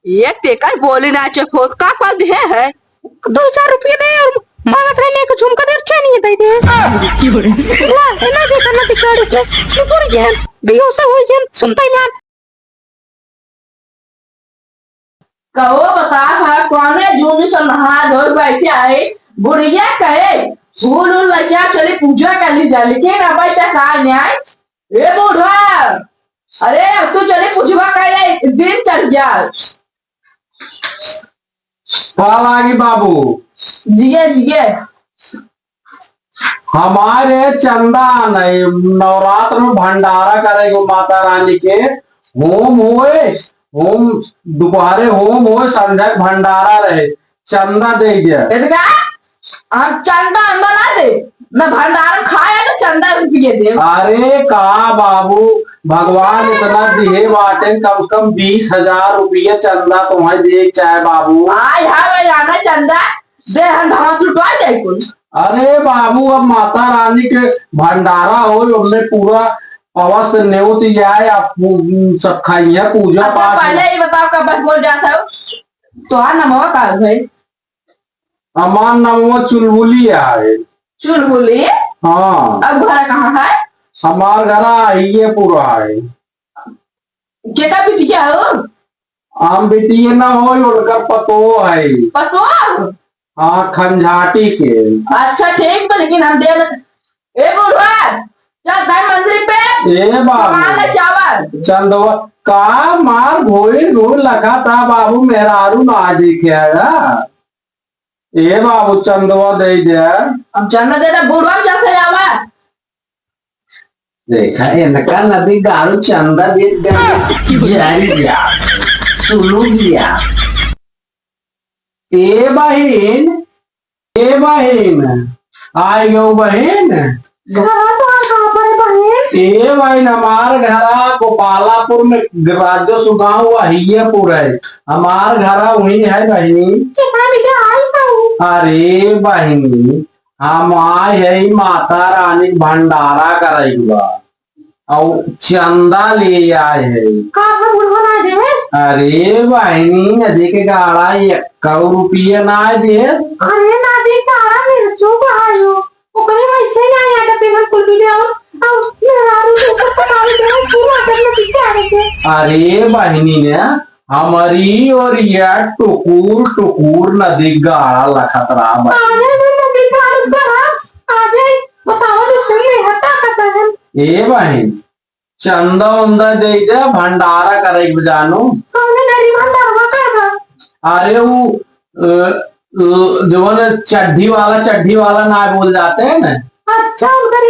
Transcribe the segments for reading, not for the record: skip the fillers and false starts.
ये टेकर बोली नाचे फोत का पद है 2-4 रुपये दे और मांगत रहने को झुमका दे नहीं दे दे ला ना देखा ना दिखा रुपये तू पूरी जान बेहोश हो जान सुनता ही ना कहो बता भा कौन है जो भी सब नहा धो बैठे आए बुढ़िया कहे फूल लगिया चले पूजा कर ली जा लेकिन अब तक आ न्याय ए बूढ़ा अरे अब तू चले पूजवा कर दिन चढ़ गया कॉल आगी बाबू जिगे जिगे हमारे चंदा नहीं नवरात्र में भंडारा करेंगे माता रानी के होम हुए होम दोपहरे होम हुए संध्या भंडारा रहे चंदा दे दिया इसका हम चंदा अंदर ना दे ना भंडारा खाया ना चंदा रुपये दे अरे कहा बाबू भगवान इतना दिए बाटे कम से कम 20,000 रुपये चंदा तुम्हारे दे चाहे बाबू आय हाय आना चंदा दे हम धाम लुटवा दे कुछ अरे बाबू अब माता रानी के भंडारा हो उनने पूरा अवस्थ न्योत जाए आप सब खाइए पूजा अच्छा पाठ पहले ही बताओ कब बस बोल जाता हो तो आ नमवा का भाई अमान नमो चुलबुली है चुलबुली हाँ अब घर कहाँ है हमार घर आइए पूरा है के का बिटिया हो आम बेटी ना हो उनका पतो है पतो हाँ खंजाटी के अच्छा ठीक तो लेकिन हम दे ए बुढ़वा चल दाई मंदिर पे ए सामान ले बाबू जावा चंदवा का मार भोई धूल लगा था बाबू मेहरारू ना दिखेगा ए बाबू चंदवा दे दे हम चंदा दे रहे बुढ़वा जैसे जावा देखा इनका नदी गारू चंदा दे जारी गया सुलू गया ए बहन आई गो बहन ए बहन हमार घरा गोपालापुर में राज्य सुगाव वहीपुर है हमार घरा वही है बहनी अरे बहनी हम आए है माता रानी भंडारा करेगा और चंदा ले आए है अरे बहनी नदी के गाड़ा 1 रुपये ना दे अरे बहनी ने हमारी और यह टुकुर टुकुर नदी गाड़ा लखतरा ए बहन चंदा उंदा दे दे भंडारा करे जानो अरे वो जो चड्ढी वाला ना बोल जाते हैं ना अच्छा उधर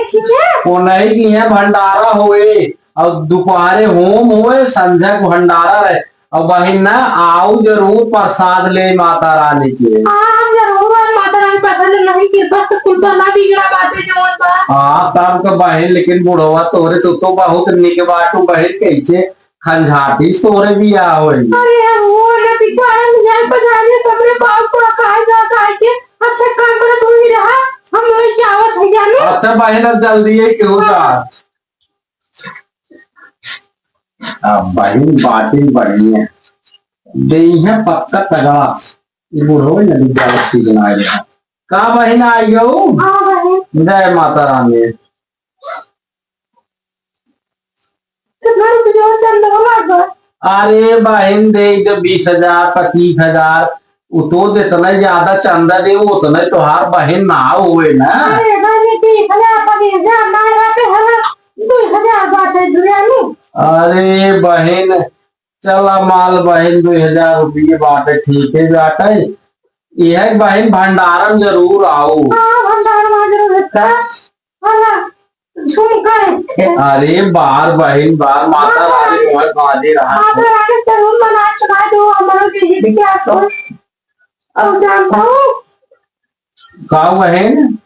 वो नहीं की है भंडारा हुए और दोपहरे होम हुए संध्या भंडारा रहे और बहन ना आओ जरूर प्रसाद ले माता रानी के हाँ तब तो बहन लेकिन बुढ़वा तोरे तो बहुत निक बाटू बहन कैसे खंझाटी तोरे भी आ होई अच्छा बहन जल्दी है क्यों जा बहन बाटी बढ़िया दे है पक्का तगड़ा ये बुढ़ो नदी गलती बनाए का बहन आई हो जय माता रानी अरे बहन दे 20,000 25,000 तो जितना ज्यादा चंदा दे उतना तोहार बहन ना हुए ना अरे बहन चला माल बहन 2,000 रुपये बाटे ठीक है बाटे यह बहन भंडारन जरूर आओ अरे बार बहन बार माता रानी मोहन बांधे रहा का बहन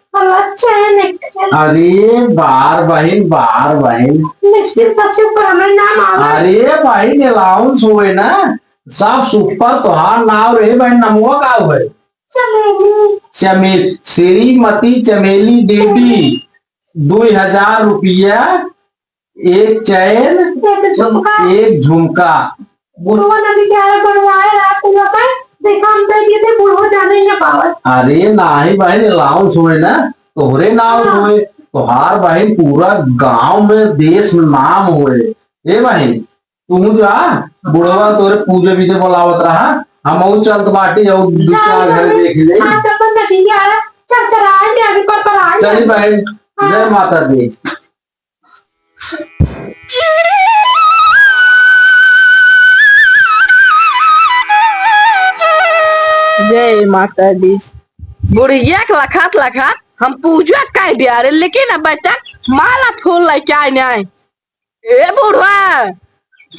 अरे बार बहन अरे बहन अलाउंस हुए ना सब सुपर तुहार नाव रे बहन नमुआ का हुए श्रीमती चमेली देवी 2,000 रुपया एक चैन एक झुमका बुढ़वा नदी क्या है बनवाए अरे नाही बहन अलाउंस हुए ना, तोहरे नाम हुए, तोहार बहन पूरा गांव में देश में नाम हुए। ए बहन तू जा, बुढ़वा तोरे पूजे बीजे बोलावत रहा, हम चलत बाटी और दो चार घर देख ले। चली बहन, जय माता दी। जय माता दी। बुढ़िया के लखात लखात हम पूजा कर दिया रे, लेकिन अब तक माला फूल लेके आए नहीं। ए बुढ़वा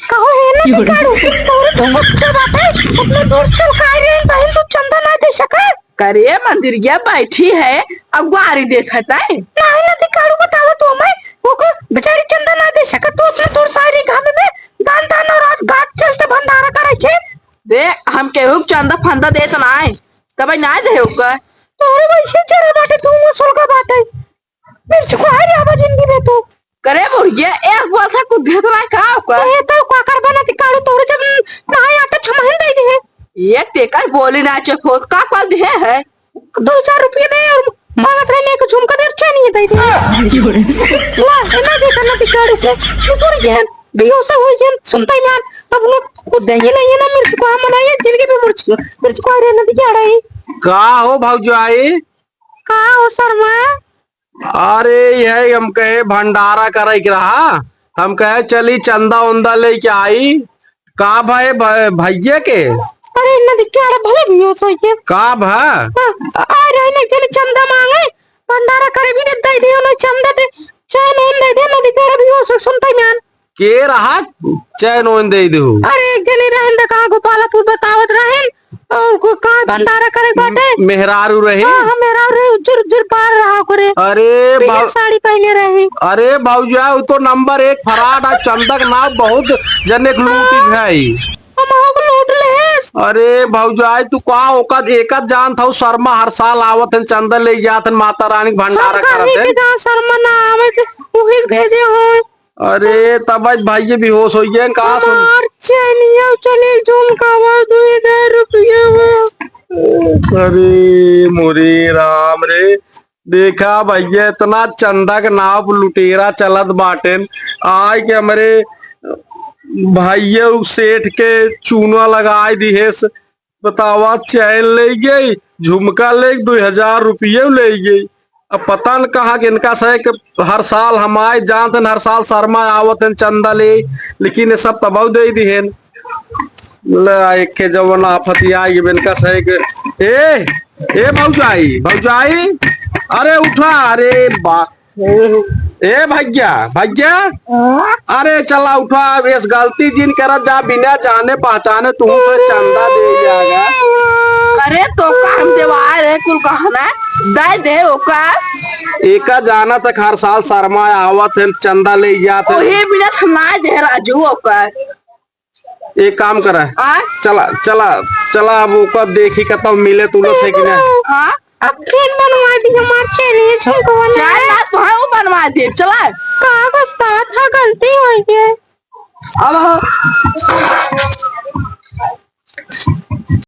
कहो है ना बिगाड़ू तोरे तो मुझसे बात है, उतने दूर चल का रही है बहन, तू चंदा ना दे सका करे मंदिर या बैठी है अगवारी देखता है नहीं ना बिगाड़ू बताओ तो मैं वो को बेचारी चंदा ना दे सका, तू उतने दूर सारी गांव में दान दान और रात घाट चलते भंडारा करे छे। दे हम केहू चंदा फंदा देत ना है कभी ना दे का तोरे वैसे चले बाटे तू मसूल का बात है, मिर्च को है आवा जिंदगी में तू करे बुढ़िया एक बोलता कुछ देत ना का ये तो का कर बना बिगाड़ू तोरे जब ना आटा छमहन दे दे एक तेकर बोली ना चफोत का पल दे है 2-4 रुपए दे और मांगत रहने को झुमका दे नहीं दे दे ला ना दे करना बिगाड़ू के तू पूरी जान बेहोश हो जान सुनता ही मान अब लोग खुद दे ये नहीं ना मिर्च को हम बनाए जिंदगी में मिर्च को रहने दिया रही का हो भौजाई? का हो शर्मा? अरे यह हम कहे भंडारा करे के रहा, हम कहे चली चंदा उंदा लेके आई का भाई भैया के। अरे नदी क्या भले भी हो सही है का भा आ रहे ने चले चंदा मांगे भंडारा करे भी दे दे ना चंदा दे चाय नहीं दे दे नदी करे भी हो सुनता ही मान के रहा चैन ओन दे दू। अरे एक जने रहन द कहां गोपालपुर बतावत रहन और को का भंडारा करे बाटे मेहरारू रहे। हां मेहरारू रहे उज्जर उज्जर पार रहा करे। अरे साड़ी पहने रहे। अरे भौजा वो तो नंबर 1 फराड आ चंदक ना बहुत जने लूटी भाई हम को लूट ले। अरे भौजाई तू का ओका एकत जान था शर्मा हर साल आवत है चंदा ले जात माता रानी भंडारा करत है का शर्मा ना आवे उही भेजे हो। अरे तब भाई बेहोश हो गए कहा सुन मार चलिए चले झुमका 2000 रुपया वो। अरे मोरे राम रे देखा भैया इतना चंदा के नाव लुटेरा चलत बाटेन आय के हमारे भैया सेठ के चूना लगाए दिहेस बतावा चैन ले गई झुमका ले 2000 रुपये ले गई। अब पता न कहा कि इनका से हर साल हम आए जानते हर साल शर्मा आवत है चंदा ले, लेकिन ये सब तबाव दे दी है एक के जवन आफती आई इनका सही के ए भौजाई भौजाई अरे उठा अरे बा ए भैया भैया अरे चला उठा इस गलती जिन कर जा बिना जाने पहचाने तू तो चंदा दे जाएगा। करे तो काम देवाए रे कुल कहना दे दे ओका एका जाना तक हर साल शर्मा आवत है चंदा ले जाते ओही बिना ना दे राजू ओका। एक काम कर चला चला चला अब ओका देखी कतौ मिले तू लोग थे कि ना। हां अब फिर बनवा दी हमार चलिए झुमका चाय ना तो है वो बनवा दे चला का साथ है गलती हुई है अब